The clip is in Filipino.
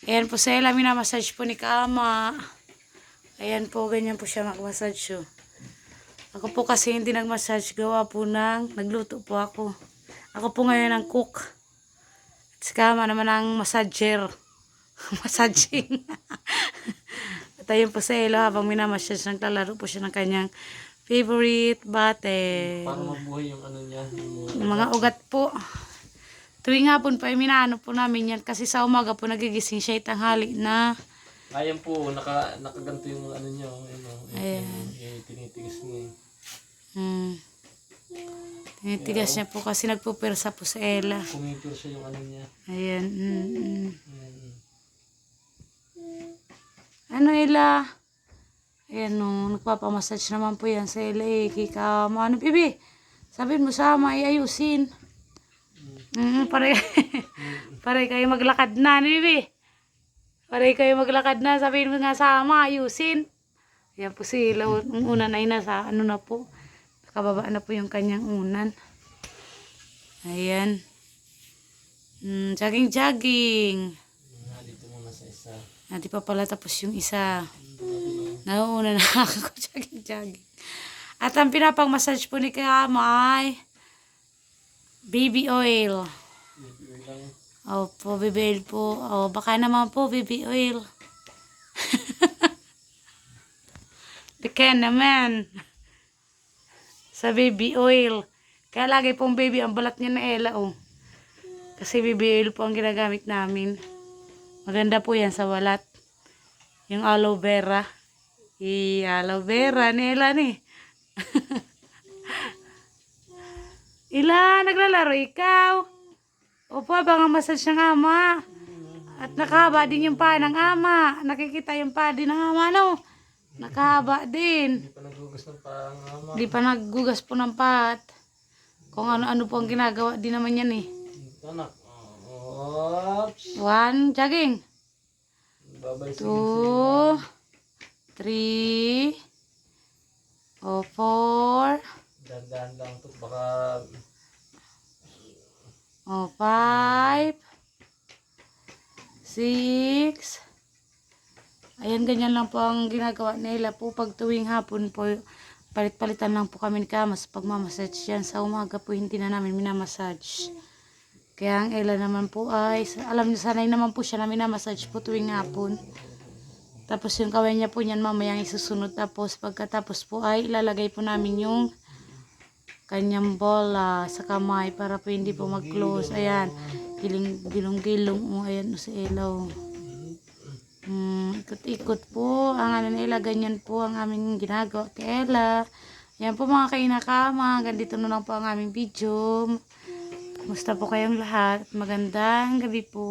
Ayan po sa ila, minamassage po ni Kama. Ayan po, ganyan po siya mag-massage. Oh. Ako po kasi hindi nag-massage, gawa po nagluto po ako. Ako po ngayon ang cook. At si Kama naman ang massager. Massaging. At ayun po sa ila, habang minamassage, naglalaro po siya ng kanyang favorite button. Para mabuhay yung ano niya. Yung mga ugat po. Tuwing hapon pa, minaano po namin yan. Kasi sa umaga po nagigising siya tanghali na. Ayan po, nakaganto yung ano niya. Ayan. Tinitigas niya. Tinitigas niya po kasi nagpupirsa po sa Ella. Pumipir siya yung ano niya. Ayan. Ayan. Ano Ella? Ayan no, nagpapamassage naman po yan sa Ella eh. Kika, ano bibi? Sabihin mo sama, iayusin. Pare kayo maglakad na, ano bibi? Pare kayo maglakad na, sabihin mo nga sama, ayusin. Ayan po si Ella, ang unan ay nasa, ano na po. Nakababa na po yung kanyang unan. Ayan. Jogging. Dito muna sa isa. Hindi pa pala tapos yung isa. Nauuna na ako jogging. At ang pinapang-massage po ni Kama ay baby oil. Opo, baby oil po. O, baka naman po, baby oil. Baka naman. Sa baby oil. Kaya lagi pong baby, ang balat niya na Ella, oh. Kasi baby oil po ang ginagamit namin. Maganda po yan sa balat. Yung aloe vera. Aloe vera ni Ella ni. Ila, naglalaro ikaw. Opo, abang ang massage ng ama. At nakahaba din yung paa ng ama. Nakikita yung paa din ng ama, no? Nakahaba din. Hindi pa naghugas ng pangama. Di pa naggugas po ng paat. Kung ano-ano po ang ginagawa din naman yan eh. Ito anak. Oops. 1, jogging. Babay 2, 3, 4, Dandan lang to. Baka 5, 6. Ayan, ganyan lang po ang ginagawa nila po pag tuwing hapon po. Palit-palitan lang po kami ni Kama sa pagmamassage yan. Sa umaga po hindi na namin minamassage. Kaya ang Ella naman po ay, alam niyo, sanay naman po siya na minamassage po tuwing hapon. Tapos yung kaway niya po niyan mamayang isusunod. Tapos pagkatapos po ay ilalagay po namin yung kanyang bola sa kamay para po hindi po mag-close. Ayan, gilong-gilong. O, ayan o si Ella o. Ikot-ikot po ang ano nila, ganyan po ang aming ginagawa kay Ella. Ayan po mga kainakama, ganito na lang po ang aming video. Kumusta po kayong lahat? Magandang gabi po.